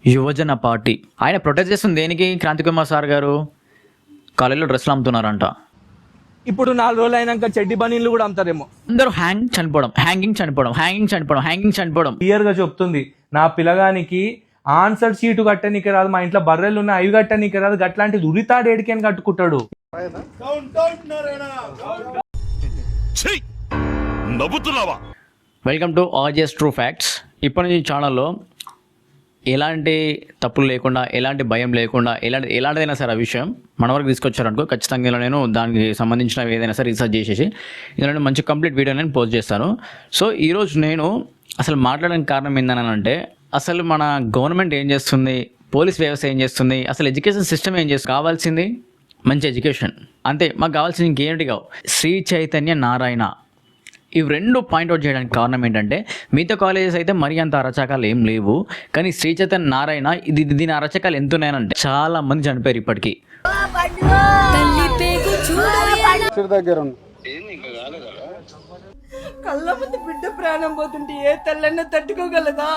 యువజన పార్టీ ఆయన ప్రొటెస్ట్ చేస్తుంది దేనికి? క్రాంతి కుమార్ సార్ గారు కాలేజీలో డ్రెస్సులు అమ్ముతున్నారంట. ఇప్పుడు 4 రోజులు అయినాక చెడ్డి బనీళ్ళు కూడా అమ్ముతారేమో. అందరూ హ్యాంగింగ్ చనిపోవడం. క్లియర్ గా చెప్తుంది, నా పిల్లగానికి ఆన్సర్ షీటు కట్టనీకి రాదు, మా ఇంట్లో బర్రెలు ఉన్నాయి అవి కట్టనీకి రాదు, గట్లాంటిది ఉరితాడు ఏడికని కట్టుకుంటాడు. Welcome to RJ's true facts. ఇప్పటి నుంచి ఛానల్లో ఎలాంటి తప్పులు లేకుండా, ఎలాంటి భయం లేకుండా, ఎలాంటిదైనా సరే ఆ విషయం మన వరకు తీసుకొచ్చారనుకో ఖచ్చితంగా నేను దానికి సంబంధించిన ఏదైనా సరే రీసెర్చ్ చేసేసి ఇందులో మంచి కంప్లీట్ వీడియో నేను పోస్ట్ చేస్తాను. సో ఈరోజు నేను అసలు మాట్లాడడానికి కారణం ఏంటనంటే, అసలు మన గవర్నమెంట్ ఏం చేస్తుంది, పోలీస్ వ్యవస్థ ఏం చేస్తుంది, అసలు ఎడ్యుకేషన్ సిస్టమ్ ఏం చేస్తుంది. కావాల్సింది మంచి ఎడ్యుకేషన్ అంతే, మాకు కావాల్సింది ఇంకేంటి కావు. శ్రీ చైతన్య నారాయణ ఇవి రెండు పాయింట్అవుట్ చేయడానికి కారణం ఏంటంటే, మిగతా కాలేజెస్ అయితే మరీ అంత అరచకాలు ఏం లేవు, కానీ శ్రీ చైతన్య నారాయణ దీని అరచకాలు ఎంత ఉన్నాయనంటే చాలా మంది చనిపోయారు ఇప్పటికీ. కళ్ళ ముందు బిడ్డ ప్రాణం పోతుంటే ఏ తల్లన్న తట్టుకోగలదా?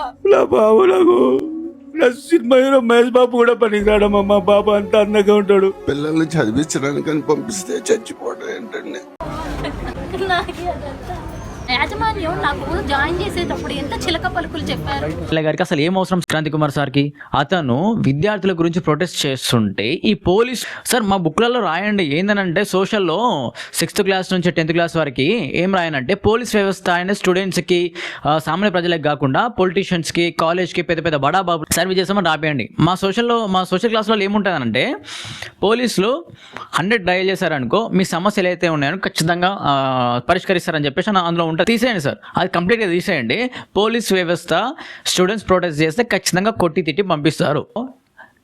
సినిమా హీరో మహేష్ బాబు కూడా పనికిరాడమ్మా, మా బాబు అంతా అందంగా ఉంటాడు. పిల్లల్ని చదివించడానికి పంపిస్తే చచ్చిపోవడం ఏంటండి? యాజమాన్యం నాకు జాయిన్ చేసేటప్పుడు ఎంత చిలక పలుకులు చెప్పారు. గారికి అసలు ఏం అవసరం క్రాంతి కుమార్ సార్కి? అతను విద్యార్థుల గురించి ప్రొటెస్ట్ చేస్తుంటే ఈ పోలీస్ సార్ మా బుక్లలో రాయండి ఏందనంటే, సోషల్లో 6th క్లాస్ నుంచి 10th క్లాస్ వరకు ఏం రాయనంటే, పోలీస్ వ్యవస్థ అయిన స్టూడెంట్స్కి, సామాన్య ప్రజలకు కాకుండా పొలిటీషియన్స్కి, కాలేజ్కి పెద్ద పెద్ద బడా బాబు సర్వీస్ చేస్తామని రాపేయండి. మా సోషల్ క్లాస్లో ఏముంటుందనంటే, పోలీసులు 100 డయల్ చేశారనుకో మీ సమస్యలు అయితే ఉన్నాయో ఖచ్చితంగా పరిష్కరిస్తారని చెప్పేసి అందులో ఉంటుంది. తీసేయండి సార్, అది కంప్లీట్గా తీసేయండి. పోలీస్ వ్యవస్థ స్టూడెంట్స్ ప్రొటెస్ట్ చేస్తే ఖచ్చితంగా కొట్టి తిట్టి పంపిస్తారు.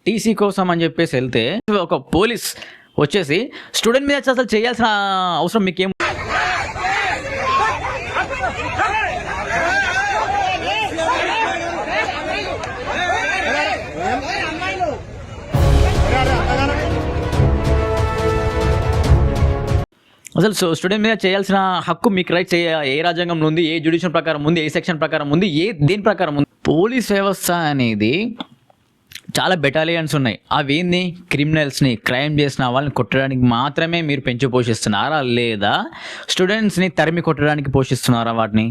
టీసీ కోసం అని చెప్పేసి వెళ్తే ఒక పోలీస్ వచ్చేసి స్టూడెంట్ మీద అసలు చేయాల్సిన అవసరం మీకేం? అసలు స్టూడెంట్ మీద చేయాల్సిన హక్కు మీకు రైట్ ఏ రాజ్యాంగంలో ఉంది, ఏ జ్యుడిషియల్ ప్రకారం ఉంది, ఏ సెక్షన్ ప్రకారం ఉంది, దేని ప్రకారం ఉంది? పోలీస్ వ్యవస్థ అనేది చాలా బెటాలియన్స్ ఉన్నాయి. అవి ఏంది? క్రిమినల్స్ని, క్రైమ్ చేసిన వాళ్ళని కొట్టడానికి మాత్రమే మీరు పెంచి పోషిస్తున్నారా, లేదా స్టూడెంట్స్ని తరిమి కొట్టడానికి పోషిస్తున్నారా వాటిని?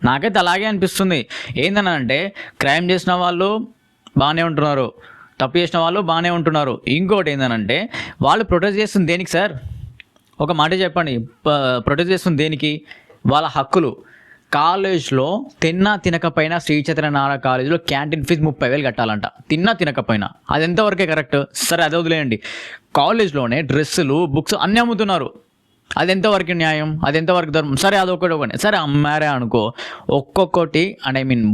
నాకైతే అలాగే అనిపిస్తుంది. ఏందనంటే, క్రైమ్ చేసిన వాళ్ళు బాగానే ఉంటున్నారు, తప్పు చేసిన వాళ్ళు బాగానే ఉంటున్నారు. ఇంకోటి ఏందనంటే, వాళ్ళు ప్రొటెస్ట్ చేస్తుంది దేనికి సార్? ఒక మాట చెప్పండి, ప్రొటెస్ట్ చేస్తుంది దేనికి? వాళ్ళ హక్కులు. కాలేజ్లో తినకపోయినా శ్రీ చైతన్య నారాయణ కాలేజీలో క్యాంటీన్ ఫీజు 30,000 కట్టాలంట, తినకపోయినా. అది ఎంతవరకే కరెక్ట్? సరే అది వదిలేయండి, కాలేజ్లోనే డ్రెస్సులు, బుక్స్ అన్నీ అమ్ముతున్నారు. అది ఎంతవరకు న్యాయం? అది ఎంతవరకు ధర్మం? సరే అదొకటి సరే అమ్మారే అనుకో, ఒక్కొక్కటి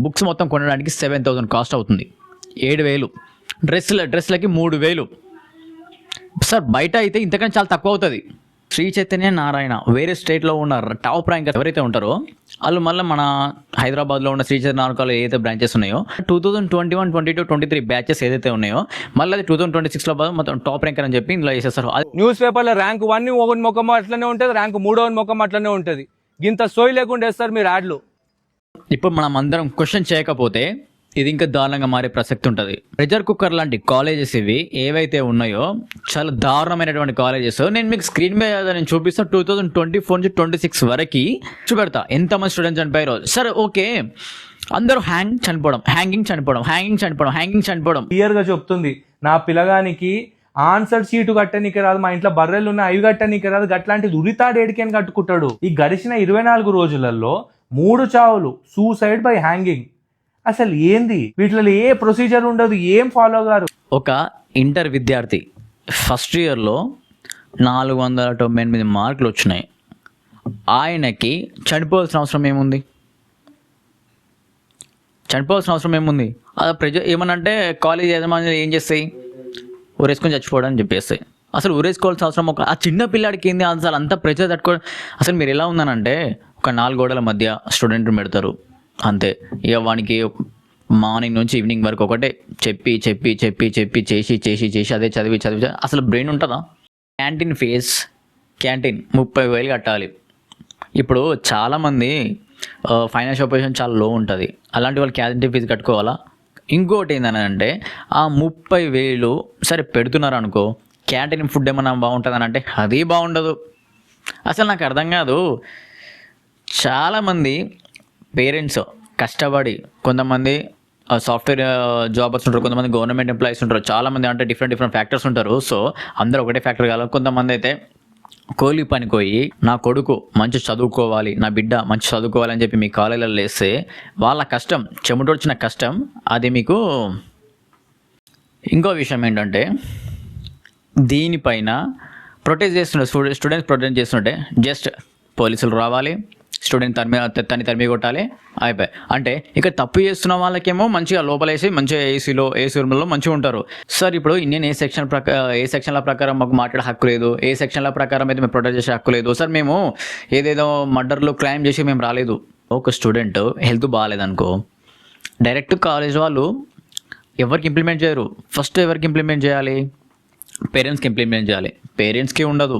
బుక్స్ మొత్తం కొనడానికి 7,000 కాస్ట్ అవుతుంది, 7,000. డ్రెస్లకి 3,000. సార్ బయట అయితే ఇంతకన్నా చాలా తక్కువ అవుతుంది. శ్రీ చైతన్య నారాయణ వేరే స్టేట్లో ఉన్న టాప్ ర్యాంక్ ఎవరైతే ఉంటారో వాళ్ళు మళ్ళీ మన హైదరాబాద్లో ఉన్న శ్రీ చైతన్య నారాయణ కాలేజ్ ఏదైతే బ్రాంచెస్ ఉన్నాయో 2021, 22, 23 బ్యాచెస్ ఏదైతే ఉన్నాయో మళ్ళీ అది 2026లో మొత్తం టాప్ ర్యాంక్ అని చెప్పి ఇందులో వేసేస్తారు. న్యూస్ పేపర్లో ర్యాంక్ 1 ఒకటి ముఖం అట్లనే ఉంటుంది, ర్యాంక్ 3వ ముఖం అట్లనే ఉంటుంది. ఇంత సోయి లేకుండా వేస్తారు మీరు యాడ్లు. ఇప్పుడు మనం అందరం క్వశ్చన్ చేయకపోతే ఇది ఇంకా దారుణంగా మారే ప్రసక్తి ఉంటుంది. ప్రెజర్ కుక్కర్ లాంటి కాలేజెస్ ఇవి ఏవైతే ఉన్నాయో చాలా దారుణమైనటువంటి కాలేజెస్. నేను మీకు స్క్రీన్ మీద నేను చూపిస్తాను. 2024 నుంచి 26 వరకు చూపెడతా ఎంతమంది స్టూడెంట్స్ చనిపోయారో. సరే ఓకే, అందరూ హ్యాంగింగ్ చనిపోవడం. క్లియర్ గా చెప్తుంది, నా పిల్లగానికి ఆన్సర్ షీటు కట్టనీకి రాదు, మా ఇంట్లో బర్రెలు ఉన్నాయి అవి కట్టనీకి రాదు, గట్లాంటిది ఉరితాడు ఏడికని కట్టుకుంటాడు. ఈ గడిచిన 24 రోజులలో 3 చావులు సూసైడ్ బై హ్యాంగింగ్. అసలు ఏంది? వీటిలో ఏ ప్రొసీజర్ ఉండదు, ఏం ఫాలో గారు. ఒక ఇంటర్ విద్యార్థి ఫస్ట్ ఇయర్లో 498 మార్కులు వచ్చినాయి. ఆయనకి చనిపోవాల్సిన అవసరం ఏముంది? అది ఏమనంటే కాలేజ్ యాజమాన్యాలు ఏం చేస్తాయి? ఊరేసుకొని చచ్చిపోవడం అని చెప్పేస్తాయి. అసలు ఊరేసుకోవాల్సిన అవసరం ఆ చిన్న పిల్లాడికి ఏంది? అసలు అంత ప్రెజర్ తట్టుకోవడం. అసలు మీరు ఎలా ఉందనంటే, ఒక 4 గోడల మధ్య స్టూడెంట్ పెడతారు అంతే. ఇక వానికి మార్నింగ్ నుంచి ఈవినింగ్ వరకు ఒకటే చెప్పి చేసి అదే చదివి అసలు బ్రెయిన్ ఉంటుందా? క్యాంటీన్ 30,000 కట్టాలి. ఇప్పుడు చాలామంది ఫైనాన్షియల్ పొజిషన్ చాలా లో ఉంటుంది, అలాంటి వాళ్ళు క్యాంటీన్ ఫీజు కట్టుకోవాలా? ఇంకోటి ఏంటంటే ఆ 30,000 సరే పెడుతున్నారు అనుకో, క్యాంటీన్ ఫుడ్ ఏమన్నా బాగుంటుందని అంటే అది బాగుండదు. అసలు నాకు అర్థం కాదు. చాలామంది పేరెంట్స్ కష్టపడి, కొంతమంది సాఫ్ట్వేర్ జాబర్స్ ఉంటారు, కొంతమంది గవర్నమెంట్ ఎంప్లాయీస్ ఉంటారు, చాలామంది అంటే డిఫరెంట్ ఫ్యాక్టర్స్ ఉంటారు. సో అందరూ ఒకటే ఫ్యాక్టర్ కాదు. కొంతమంది అయితే కూలి పనికి పోయి నా కొడుకు మంచి చదువుకోవాలి, నా బిడ్డ మంచి చదువుకోవాలి అని చెప్పి మీ కాలేజీలో వేస్తే వాళ్ళ కష్టం, చెమటొచ్చిన కష్టం అది మీకు. ఇంకో విషయం ఏంటంటే దీనిపైన ప్రొటెస్ట్ చేస్తుండే స్టూడెంట్స్ ప్రొటెస్ట్ చేస్తుంటే జస్ట్ పోలీసులు రావాలి, స్టూడెంట్ తరిమి కొట్టాలి, అయిపోయి. అంటే ఇక తప్పు చేస్తున్న వాళ్ళకేమో మంచిగా లోపలేసి మంచిగా ఏసీ రూమ్లో మంచిగా ఉంటారు. సార్ ఇప్పుడు ఇండియన్ ఏ సెక్షన్ల ప్రకారం మాకు మాట్లాడే హక్కు లేదు, ఏ సెక్షన్ల ప్రకారం అయితే మేము ప్రొటెక్ట్ చేసే హక్కు లేదు. సార్ మేము ఏదేదో మర్డర్లు క్లైమ్ చేసి మేము రాలేదు. ఒక స్టూడెంట్ హెల్త్ బాగాలేదనుకో, డైరెక్ట్ కాలేజ్ వాళ్ళు ఎవరికి ఇంప్లిమెంట్ చేయరు. ఫస్ట్ ఎవరికి ఇంప్లిమెంట్ చేయాలి? పేరెంట్స్కి ఇంప్లిమెంట్ చేయాలి. పేరెంట్స్కి ఉండదు,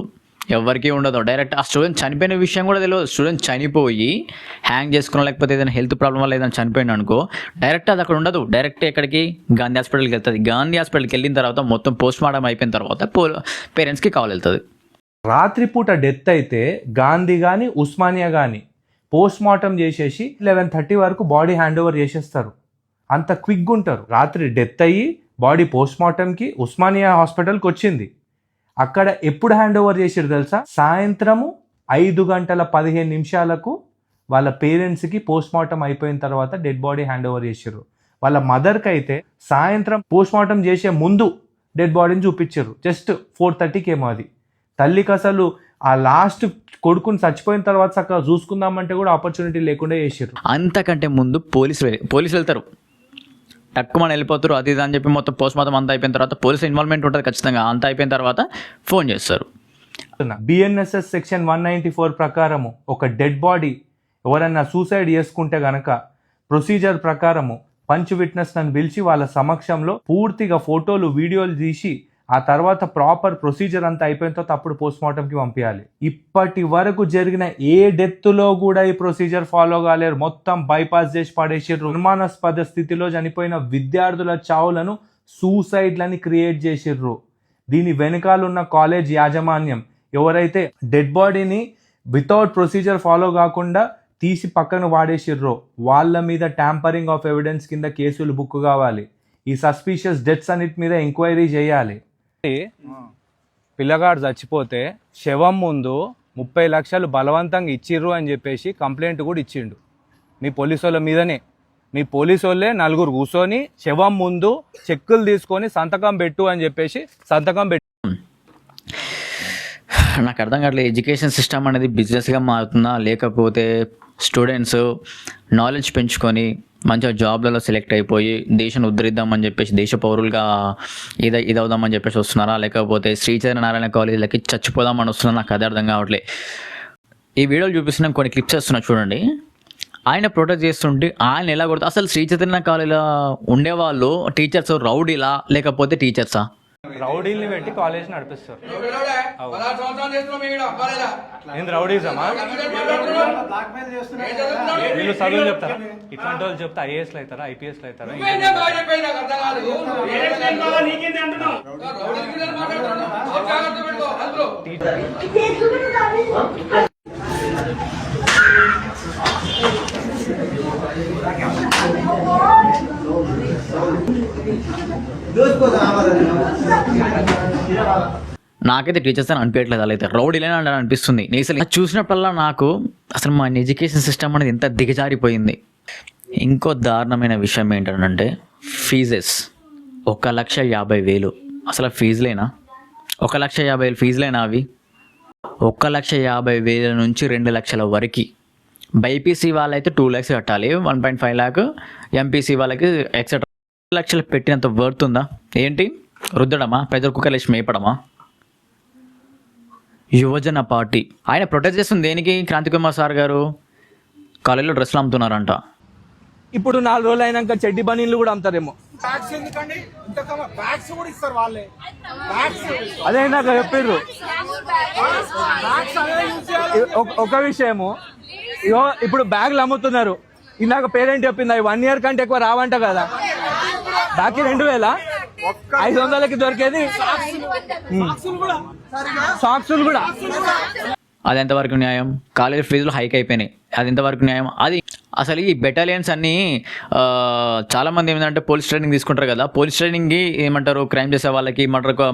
ఎవరికి ఉండదు. డైరెక్ట్ ఆ స్టూడెంట్ చనిపోయిన విషయం కూడా తెలియదు. స్టూడెంట్ చనిపోయి హ్యాంగ్ చేసుకున్నా, లేకపోతే ఏదైనా హెల్త్ ప్రాబ్లం వల్ల ఏదైనా చనిపోయినా అనుకో, డైరెక్ట్ అది అక్కడ ఉండదు. డైరెక్ట్ ఎక్కడికి? గాంధీ హాస్పిటల్కి వెళ్తుంది. గాంధీ హాస్పిటల్కి వెళ్ళిన తర్వాత మొత్తం పోస్ట్ మార్టం అయిపోయిన తర్వాత పేరెంట్స్కి కాల్ వెళ్తుంది. రాత్రిపూట డెత్ అయితే గాంధీ కానీ ఉస్మానియా కానీ పోస్ట్ మార్టం చేసేసి 11:30 వరకు బాడీ హ్యాండ్ ఓవర్ చేసేస్తారు. అంత క్విక్గా ఉంటారు. రాత్రి డెత్ అయ్యి బాడీ పోస్ట్ మార్టంకి ఉస్మానియా హాస్పిటల్కి వచ్చింది. అక్కడ ఎప్పుడు హ్యాండ్ ఓవర్ చేసారు తెలుసా? సాయంత్రము 5:15 వాళ్ళ పేరెంట్స్కి పోస్ట్ మార్టం అయిపోయిన తర్వాత డెడ్ బాడీ హ్యాండ్ ఓవర్ చేసారు. వాళ్ళ మదర్కి అయితే సాయంత్రం పోస్ట్ మార్టం చేసే ముందు డెడ్ బాడీని చూపించారు. జస్ట్ 4:30కి ఏమో అది. తల్లికి అసలు ఆ లాస్ట్ కొడుకుని చచ్చిపోయిన తర్వాత చక్కగా చూసుకుందామంటే కూడా ఆపర్చునిటీ లేకుండా చేసారు. అంతకంటే ముందు పోలీసులు వెళ్తారు, తక్కువ వెళ్ళిపోతారు, అది ఇది అని చెప్పి మొత్తం పోస్ట్ మార్టం అంతా అయిపోయిన తర్వాత పోలీసు ఇన్వాల్వ్మెంట్ ఉంటుంది ఖచ్చితంగా. అంతా అయిపోయిన తర్వాత ఫోన్ చేస్తారు. BNSS సెక్షన్ 194 ప్రకారము ఒక డెడ్ బాడీ ఎవరైనా సూసైడ్ చేసుకుంటే గనక ప్రొసీజర్ ప్రకారము పంచ్ విట్నెస్ నన్ను పిలిచి వాళ్ళ సమక్షంలో పూర్తిగా ఫోటోలు వీడియోలు తీసి ఆ తర్వాత ప్రాపర్ ప్రొసీజర్ అంతా అయిపోయిన తర్వాత అప్పుడు పోస్ట్ మార్టంకి పంపించాలి. ఇప్పటి వరకు జరిగిన ఏ డెత్లో కూడా ఈ ప్రొసీజర్ ఫాలో కాలేరు. మొత్తం బైపాస్ చేసి పడేసారు. అనుమానాస్పద స్థితిలో చనిపోయిన విద్యార్థుల చావులను సూసైడ్లని క్రియేట్ చేసిర్రు. దీని వెనకాలన్న కాలేజ్ యాజమాన్యం ఎవరైతే డెడ్ బాడీని వితౌట్ ప్రొసీజర్ ఫాలో కాకుండా తీసి పక్కన వాడేసిర్రో వాళ్ళ మీద ట్యాంపరింగ్ ఆఫ్ ఎవిడెన్స్ కింద కేసులు బుక్ కావాలి. ఈ సస్పీషియస్ డెత్స్ అన్నిటి మీద ఎంక్వైరీ చేయాలి. పిల్లగాడు చచ్చిపోతే శవం ముందు 30 లక్షలు బలవంతంగా ఇచ్చిర్రు అని చెప్పేసి కంప్లైంట్ కూడా ఇచ్చిండు. మీ పోలీసు వాళ్ళ మీదనే. మీ పోలీసు వాళ్ళే 4 కూర్చొని శవం ముందు చెక్కులు తీసుకొని సంతకం పెట్టు అని చెప్పేసి సంతకం పెట్టు. నాకు అర్థం కావట్లేదు, ఎడ్యుకేషన్ సిస్టమ్ అనేది బిజినెస్గా మారుతుందా, లేకపోతే స్టూడెంట్స్ నాలెడ్జ్ పెంచుకొని మంచిగా జాబ్లలో సెలెక్ట్ అయిపోయి దేశాన్ని ఉద్ధరిద్దామని చెప్పేసి దేశ పౌరులుగా ఇదవుదామని చెప్పేసి వస్తున్నారా, లేకపోతే శ్రీచైతన్య నారాయణ కాలేజీలకి చచ్చిపోదామని వస్తున్నా? నాకు అదే అర్థం కావట్లేదు. ఈ వీడియోలు చూపిస్తున్నాం, కొన్ని క్లిప్స్ వస్తున్నా చూడండి. ఆయన ప్రొటెస్ట్ చేస్తుంటే ఆయన ఎలా కొడుతుంది? అసలు శ్రీచైతన్య కాలేజీలో ఉండేవాళ్ళు టీచర్స్ రౌడీలా లేకపోతే టీచర్సా? రౌడీల్ని పెట్టి కాలేజ్ నడిపిస్తారు. రౌడీజమా? వీళ్ళు చదువులు చెప్తారా? ఇట్లాంటి వాళ్ళు చెప్తే ఐఏఎస్లు అవుతారా, ఐపీఎస్లు అవుతారా? నాకైతే టీచర్స్ అని అనిపించట్లేదు, అలా అయితే రౌడీలేనా అని అనిపిస్తుంది. నేను అసలు చూసినప్పుడల్లా నాకు అసలు మన ఎడ్యుకేషన్ సిస్టమ్ అనేది ఎంత దిగజారిపోయింది. ఇంకో దారుణమైన విషయం ఏంటంటే ఫీజెస్ 1,50,000. అసలు ఫీజులేనా? 1,50,000 ఫీజులేనా అవి? 1,50,000 నుంచి 2 లక్షల వరకు. బైపీసీ వాళ్ళైతే 2 lakhs కట్టాలి, 1.5 lakh. ఎంపీసీ వాళ్ళకి ఎక్సెట్రా. 2 లక్షలు పెట్టినంత వర్త్ ఉందా? ఏంటి రుద్దడమా? ప్రెజర్ కుక్కర్ వేసి మేపడమా? యువజన పార్టీ ఆయన ప్రొటెస్ట్ చేస్తుంది దేనికి? క్రాంతి కుమార్ సార్ గారు కాలేజీలో డ్రెస్సులు అమ్ముతున్నారంట. ఇప్పుడు 4 రోజులు అయినాక చెడ్డి బనీళ్ళు కూడా అమ్ముతారేమో. అదే నాకు చెప్పారు. ఒక విషయము, ఇగో ఇప్పుడు బ్యాగులు అమ్ముతున్నారు. ఇందాక పేరెంట్ చెప్పింది అవి 1 year కంటే ఎక్కువ రావంట కదా. బాకీ 2000, 500కి దొరికేది సాక్సులు కూడా. అది ఎంతవరకు న్యాయం? కాలేజ్ ఫీజులు హైక్ అయిపోయినాయి, అది ఎంతవరకు న్యాయం? అది అసలు ఈ బెటాలియన్స్ అన్నీ చాలామంది ఏమిటంటే పోలీస్ ట్రైనింగ్ తీసుకుంటారు కదా, పోలీస్ ట్రైనింగ్కి ఏమంటారు, క్రైమ్ చేసే వాళ్ళకి,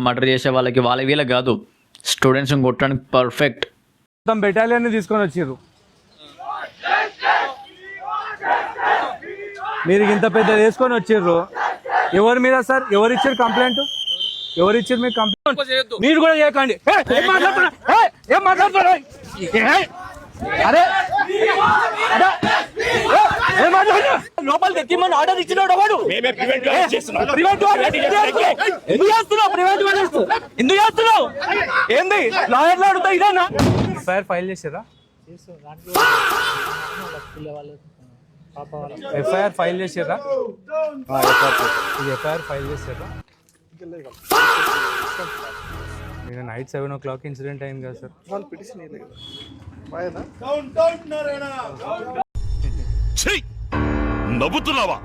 మర్డర్ చేసే వాళ్ళకి, వీళ్ళకి కాదు, స్టూడెంట్స్ని కొట్టడానికి పర్ఫెక్ట్. మొత్తం బెటాలియన్ని తీసుకొని వచ్చిర్రు. మీరు ఇంత పెద్ద వేసుకొని వచ్చిర్రు, ఎవరి మీద సార్? ఎవరు ఇచ్చారు కంప్లైంట్? ఎవరు ఇచ్చారు మీకు కంప్లైంట్? మీరు కూడా చేయకండి. ఏం మాట్లాడుతున్నారు? అరే లోపల తెచ్చిమని ఆర్డర్ ఇచ్చినాడు వాడు. ఎందుకు చేస్తున్నావు? ఏంది లాయర్లు అడుగుతా ఇదేనా? ఎఫ్ఐఆర్ ఫైల్ చేసారా? ఎఫ్ఐఆర్ ఫైల్ చేసారా? ఎఫ్ఐఆర్ ఫైల్ చేసారా? నేను నైట్ 7 o'clock ఇన్సిడెంట్ అయింది కదా సార్. నవ్వుతున్నావా?